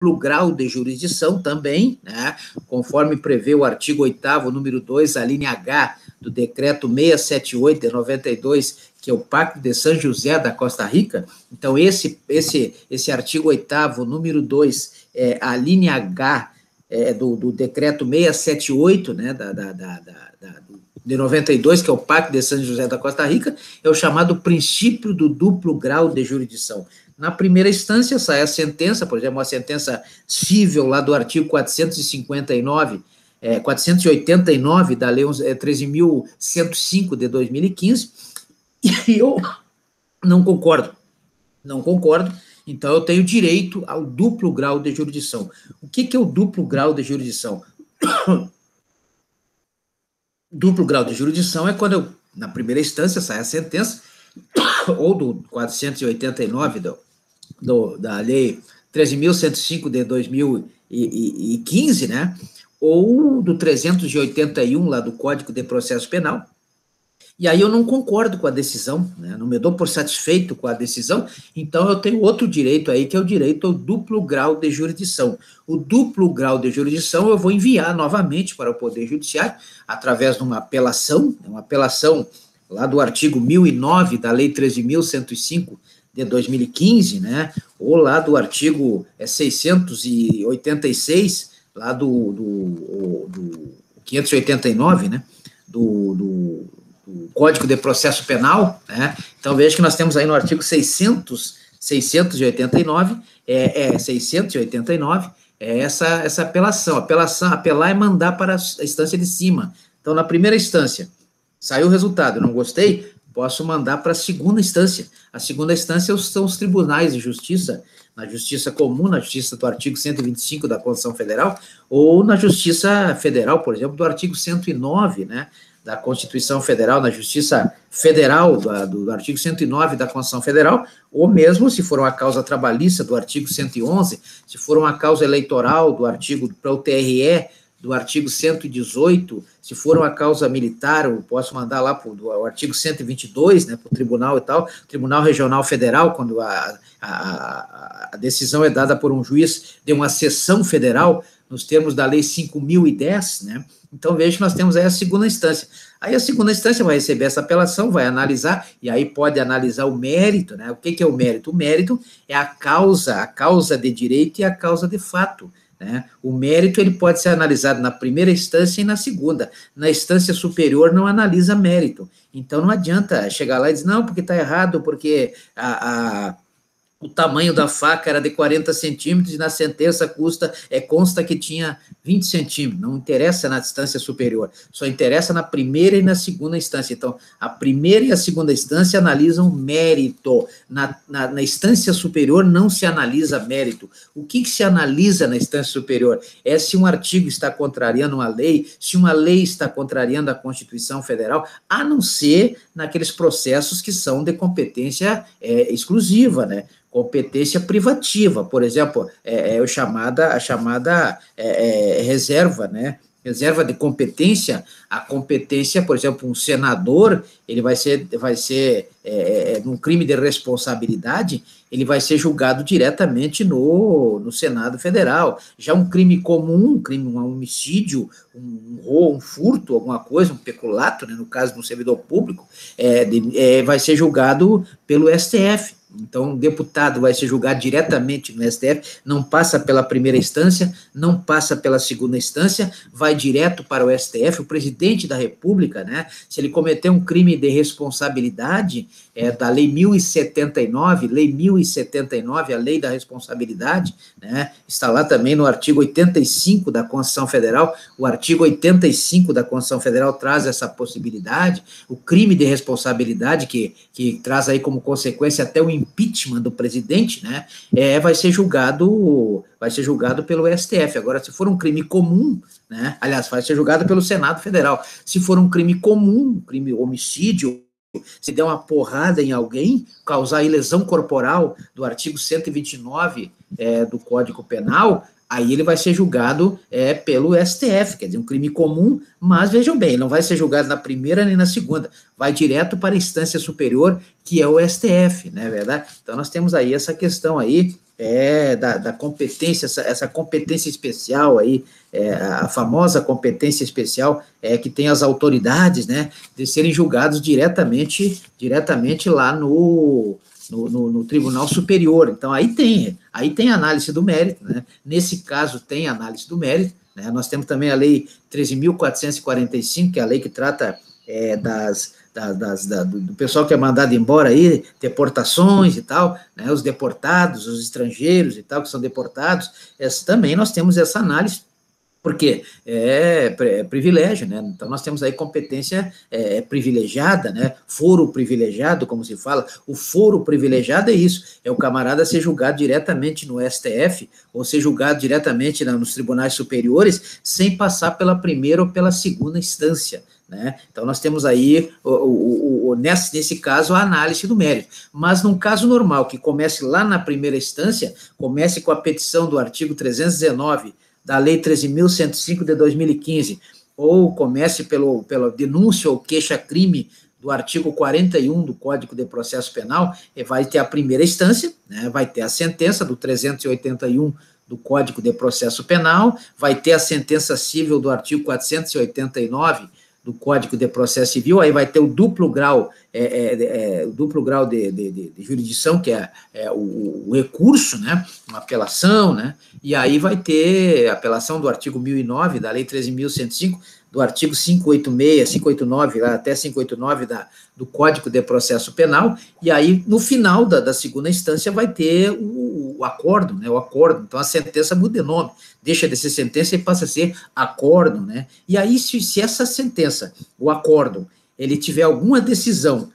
duplo grau de jurisdição também, né, conforme prevê o artigo 8º, número 2, a linha H do decreto 678 de 92, que é o Pacto de São José da Costa Rica. Então, esse artigo 8º, número 2, a linha H do decreto 678, né, de 92, que é o Pacto de São José da Costa Rica, é o chamado princípio do duplo grau de jurisdição. Na primeira instância, sai a sentença, por exemplo, uma sentença cível lá do artigo 489 da Lei 13.105 de 2015, e eu não concordo, então eu tenho direito ao duplo grau de jurisdição. O que é o duplo grau de jurisdição? Duplo grau de jurisdição é quando na primeira instância, sai a sentença, ou do 489 da Lei 13.105 de 2015, né, ou do 381 lá do Código de Processo Penal, e aí eu não concordo com a decisão, né, não me dou por satisfeito com a decisão, então eu tenho outro direito aí, que é o direito ao duplo grau de jurisdição. O duplo grau de jurisdição eu vou enviar novamente para o Poder Judiciário, através de uma apelação lá do artigo 1009 da Lei 13.105 de 2015, né, ou lá do artigo 686, lá do 589, né, do Código de Processo Penal, né? Então, veja que nós temos aí no artigo 689, essa apelação. Apelar é mandar para a instância de cima. Então, na primeira instância, saiu o resultado, não gostei, posso mandar para a segunda instância. A segunda instância são os tribunais de justiça, na justiça comum, na justiça do artigo 125 da Constituição Federal, ou na justiça federal, por exemplo, do artigo 109, né, da Constituição Federal, na Justiça Federal, do artigo 109 da Constituição Federal, ou mesmo, se for uma causa trabalhista, do artigo 111, se for uma causa eleitoral, do artigo, para o TRE, do artigo 118, se for uma causa militar, eu posso mandar lá para o artigo 122, né, para o tribunal e tal, Tribunal Regional Federal, quando a decisão é dada por um juiz de uma seção federal, nos termos da Lei 5.010, né? Então, veja que nós temos aí a segunda instância. Aí a segunda instância vai receber essa apelação, vai analisar, e aí pode analisar o mérito, né? O que é o mérito? O mérito é a causa de direito e a causa de fato, né? O mérito, ele pode ser analisado na primeira instância e na segunda. Na instância superior não analisa mérito. Então, não adianta chegar lá e dizer, não, porque está errado, porque o tamanho da faca era de 40 centímetros e na sentença consta que tinha 20 centímetros. Não interessa na instância superior, só interessa na primeira e na segunda instância. Então, a primeira e a segunda instância analisam mérito. Na instância superior não se analisa mérito. O que se analisa na instância superior? É se um artigo está contrariando uma lei, se uma lei está contrariando a Constituição Federal, a não ser naqueles processos que são de competência exclusiva, né? Competência privativa, por exemplo, a chamada reserva, né? Reserva de competência, a competência, por exemplo, um senador, ele vai ser num crime de responsabilidade, ele vai ser julgado diretamente no Senado Federal. Já um crime comum, um homicídio, um furto, alguma coisa, um peculato, né, no caso do servidor público, vai ser julgado pelo STF. Então, um deputado vai ser julgado diretamente no STF, não passa pela primeira instância, não passa pela segunda instância, vai direto para o STF. O presidente da República, né, se ele cometer um crime de responsabilidade, da Lei 1079, a Lei da Responsabilidade, né, está lá também no artigo 85 da Constituição Federal. O artigo 85 da Constituição Federal traz essa possibilidade, o crime de responsabilidade, que traz aí como consequência até o impeachment do presidente, né, vai ser julgado pelo STF. Agora, se for um crime comum, né, aliás, vai ser julgado pelo Senado Federal. Se for um crime comum, crime homicídio, se der uma porrada em alguém, causar lesão corporal do artigo 129 do Código Penal, aí ele vai ser julgado pelo STF, quer dizer, um crime comum, mas vejam bem, não vai ser julgado na primeira nem na segunda, vai direto para a instância superior, que é o STF, não é verdade? Então, nós temos aí essa questão aí, da competência, essa competência especial aí, a famosa competência especial, que tem as autoridades, né, de serem julgados diretamente lá no Tribunal Superior. Então, aí tem análise do mérito, né? Nesse caso, tem análise do mérito, né? Nós temos também a Lei 13.445, que é a lei que trata do pessoal que é mandado embora aí, deportações e tal, né? Os deportados, os estrangeiros e tal, que são deportados, também nós temos essa análise, porque é privilégio, né? Então, nós temos aí competência privilegiada, né? Foro privilegiado, como se fala. O foro privilegiado é isso, é o camarada ser julgado diretamente no STF, ou ser julgado diretamente nos tribunais superiores, sem passar pela primeira ou pela segunda instância, né? Então, nós temos aí, nesse caso, a análise do mérito. Mas, num caso normal, que comece lá na primeira instância, comece com a petição do artigo 319 da Lei 13.105 de 2015, ou comece pela denúncia ou queixa-crime do artigo 41 do Código de Processo Penal, vai ter a primeira instância, né, vai ter a sentença do 381 do Código de Processo Penal, vai ter a sentença civil do artigo 489 do Código de Processo Civil, aí vai ter o duplo grau, de jurisdição, que é o recurso, né, uma apelação, né, e aí vai ter a apelação do artigo 1009, da Lei 13.105, do artigo 586, 589, até 589 do Código de Processo Penal, e aí, no final da segunda instância, vai ter o acordo, né, o acordo. Então, a sentença muda de nome, deixa de ser sentença e passa a ser acordo, né, e aí, se essa sentença, o acordo, ele tiver alguma decisão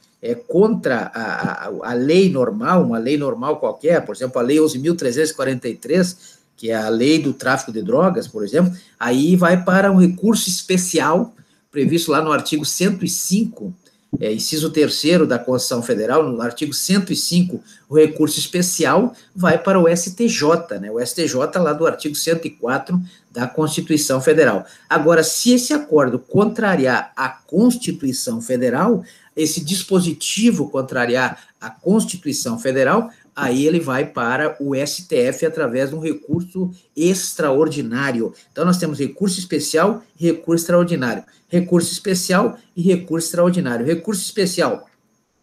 contra a lei normal, uma lei normal qualquer, por exemplo, a Lei 11.343, que é a lei do tráfico de drogas, por exemplo, aí vai para um recurso especial, previsto lá no artigo 105, inciso 3º da Constituição Federal, no artigo 105, o recurso especial vai para o STJ, né, o STJ lá do artigo 104 da Constituição Federal. Agora, se esse acordo contrariar a Constituição Federal, esse dispositivo contrariar a Constituição Federal, aí ele vai para o STF através de um recurso extraordinário. Então, nós temos recurso especial e recurso extraordinário. Recurso especial e recurso extraordinário. Recurso especial,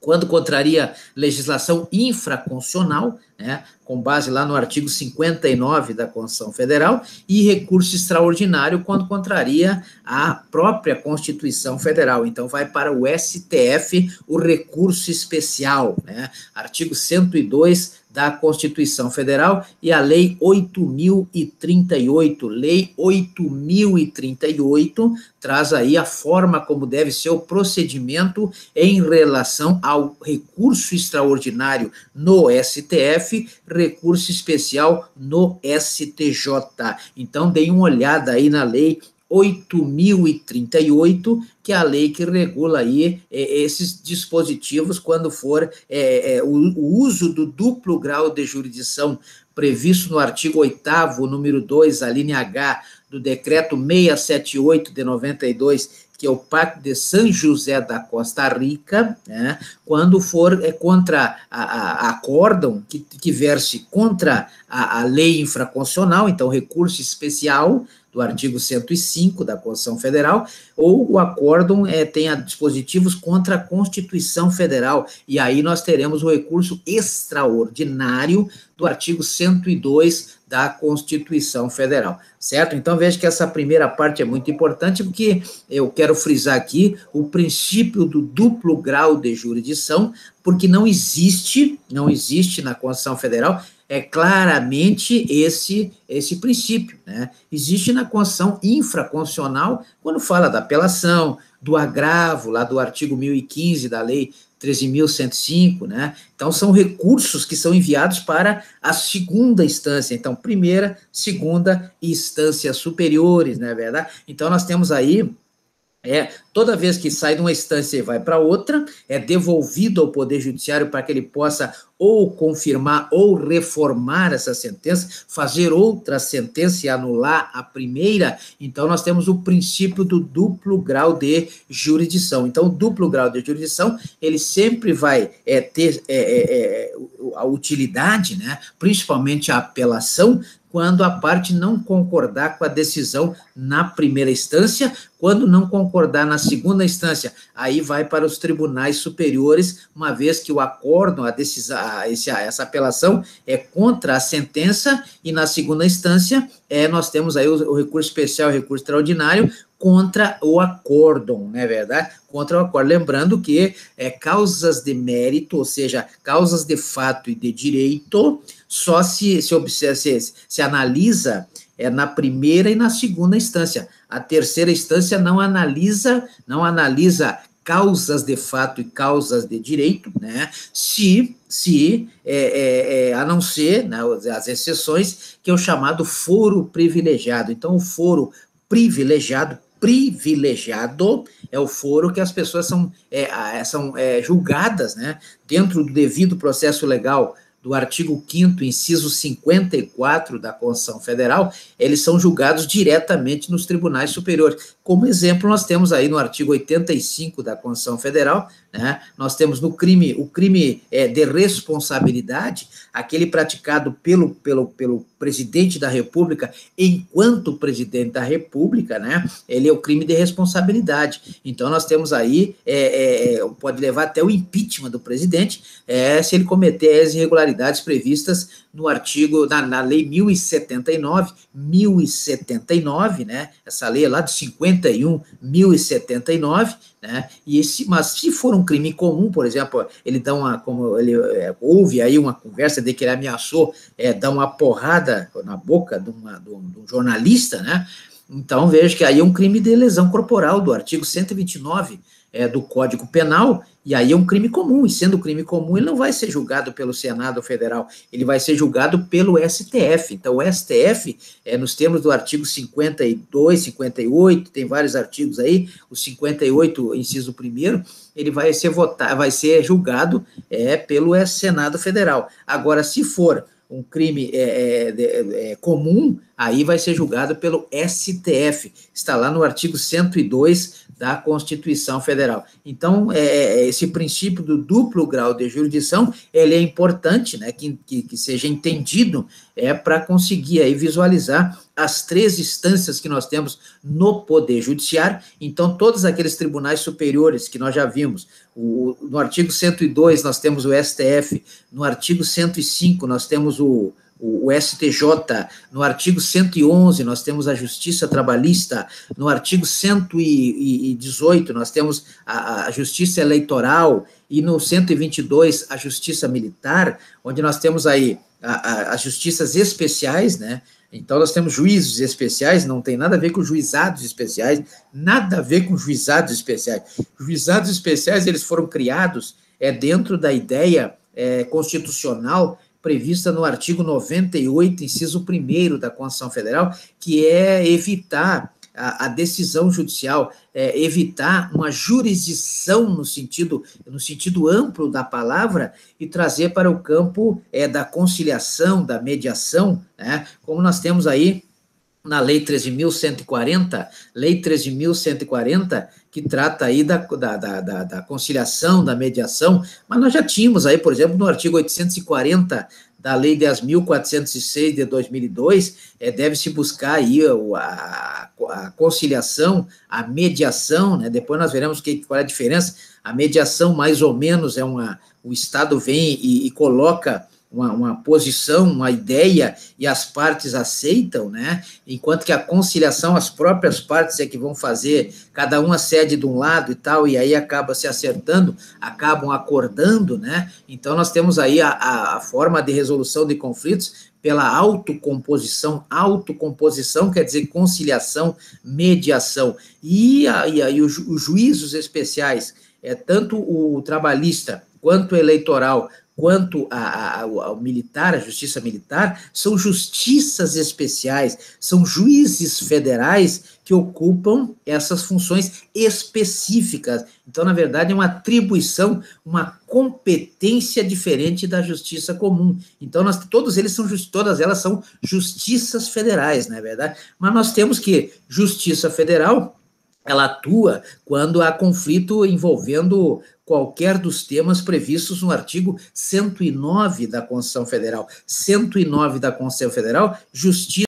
quando contraria legislação infraconstitucional, né, com base lá no artigo 59 da Constituição Federal, e recurso extraordinário quando contraria a própria Constituição Federal. Então, vai para o STF o recurso especial, né, artigo 102 da Constituição Federal e a Lei 8.038. Lei 8.038 traz aí a forma como deve ser o procedimento em relação ao recurso extraordinário no STF, recurso especial no STJ. Então, deem uma olhada aí na Lei 8.038, que é a lei que regula aí esses dispositivos quando for o uso do duplo grau de jurisdição previsto no artigo 8º, número 2, a linha H, do decreto 678 de 92, que é o Pacto de São José da Costa Rica, né, quando for contra a acórdão que verse contra a lei infraconstitucional, então recurso especial do artigo 105 da Constituição Federal, ou o acórdão tenha dispositivos contra a Constituição Federal, e aí nós teremos o recurso extraordinário do artigo 102 da Constituição Federal, certo? Então, veja que essa primeira parte é muito importante, porque eu quero frisar aqui o princípio do duplo grau de jurisdição, porque não existe na Constituição Federal claramente esse princípio, né? Existe na Constituição infraconstitucional, quando fala da apelação, do agravo, lá do artigo 1015 da Lei 13.105, né? Então, são recursos que são enviados para a segunda instância, então, primeira, segunda e instâncias superiores, não é verdade? Então, nós temos aí Toda vez que sai de uma instância e vai para outra, é devolvido ao Poder Judiciário para que ele possa ou confirmar ou reformar essa sentença, fazer outra sentença e anular a primeira. Então, nós temos o princípio do duplo grau de jurisdição. Então, o duplo grau de jurisdição, ele sempre vai ter a utilidade, né, principalmente a apelação, quando a parte não concordar com a decisão na primeira instância, quando não concordar na segunda instância, aí vai para os tribunais superiores, uma vez que o acórdão, a decisão, essa apelação é contra a sentença, e na segunda instância nós temos aí o recurso especial, o recurso extraordinário, contra o acórdão, não é verdade? Contra o acórdão. Lembrando que causas de mérito, ou seja, causas de fato e de direito, só se analisa na primeira e na segunda instância. A terceira instância não analisa causas de fato e causas de direito, né? A não ser, né, as exceções, que é o chamado foro privilegiado. Então, o foro privilegiado é o foro que as pessoas são julgadas, né, dentro do devido processo legal do artigo 5º, inciso 54 da Constituição Federal, eles são julgados diretamente nos tribunais superiores. Como exemplo, nós temos aí no artigo 85 da Constituição Federal, né, nós temos o crime de responsabilidade, aquele praticado pelo presidente da República, enquanto presidente da República, né, ele é o crime de responsabilidade. Então, nós temos aí, pode levar até o impeachment do presidente, se ele cometer as irregularidades previstas no artigo, na lei 1079, né, essa lei é lá de 51, 1079, né, mas se for um crime comum, por exemplo, ele dá houve aí uma conversa de que ele ameaçou dar uma porrada na boca de um jornalista, né, então veja que aí é um crime de lesão corporal do artigo 129 do Código Penal, e aí é um crime comum, e sendo crime comum, ele não vai ser julgado pelo Senado Federal, ele vai ser julgado pelo STF. Então, o STF, nos termos do artigo 52, 58, tem vários artigos aí, o 58, inciso 1º, ele vai ser julgado pelo Senado Federal. Agora, se for um crime comum, aí vai ser julgado pelo STF, está lá no artigo 102 da Constituição Federal. Então, esse princípio do duplo grau de jurisdição, ele é importante, né, que seja entendido, para conseguir aí visualizar as 3 instâncias que nós temos no Poder Judiciário. Então, todos aqueles tribunais superiores que nós já vimos, no artigo 102 nós temos o STF, no artigo 105 nós temos o STJ, no artigo 111 nós temos a Justiça Trabalhista, no artigo 118 nós temos a Justiça Eleitoral, e no 122 a Justiça Militar, onde nós temos aí as justiças especiais, né? Então, nós temos juízos especiais, não tem nada a ver com juizados especiais, nada a ver com juizados especiais. Juizados especiais, eles foram criados dentro da ideia constitucional prevista no artigo 98, inciso 1º da Constituição Federal, que é evitar a decisão judicial, evitar uma jurisdição no sentido amplo da palavra, e trazer para o campo da conciliação, da mediação, né, como nós temos aí na Lei 13.140, que trata aí da conciliação, da mediação, mas nós já tínhamos aí, por exemplo, no artigo 840 da Lei 10.406 de 2002, deve-se buscar aí a conciliação, a mediação, né? Depois nós veremos qual é a diferença. A mediação, mais ou menos, o Estado vem e coloca uma posição, uma ideia, e as partes aceitam, né? Enquanto que a conciliação, as próprias partes é que vão fazer, cada uma cede de um lado e tal, e aí acaba se acertando, acabam acordando, né? Então, nós temos aí a forma de resolução de conflitos pela autocomposição. Autocomposição quer dizer conciliação, mediação. E os juízos especiais, tanto o trabalhista, quanto o eleitoral, quanto ao militar, a justiça militar, são justiças especiais, são juízes federais que ocupam essas funções específicas. Então, na verdade, é uma atribuição, uma competência diferente da justiça comum. Então, todas elas são justiças federais, não é verdade? Mas nós temos que justiça federal, ela atua quando há conflito envolvendo qualquer dos temas previstos no artigo 109 da Constituição Federal. 109 da Constituição Federal, justiça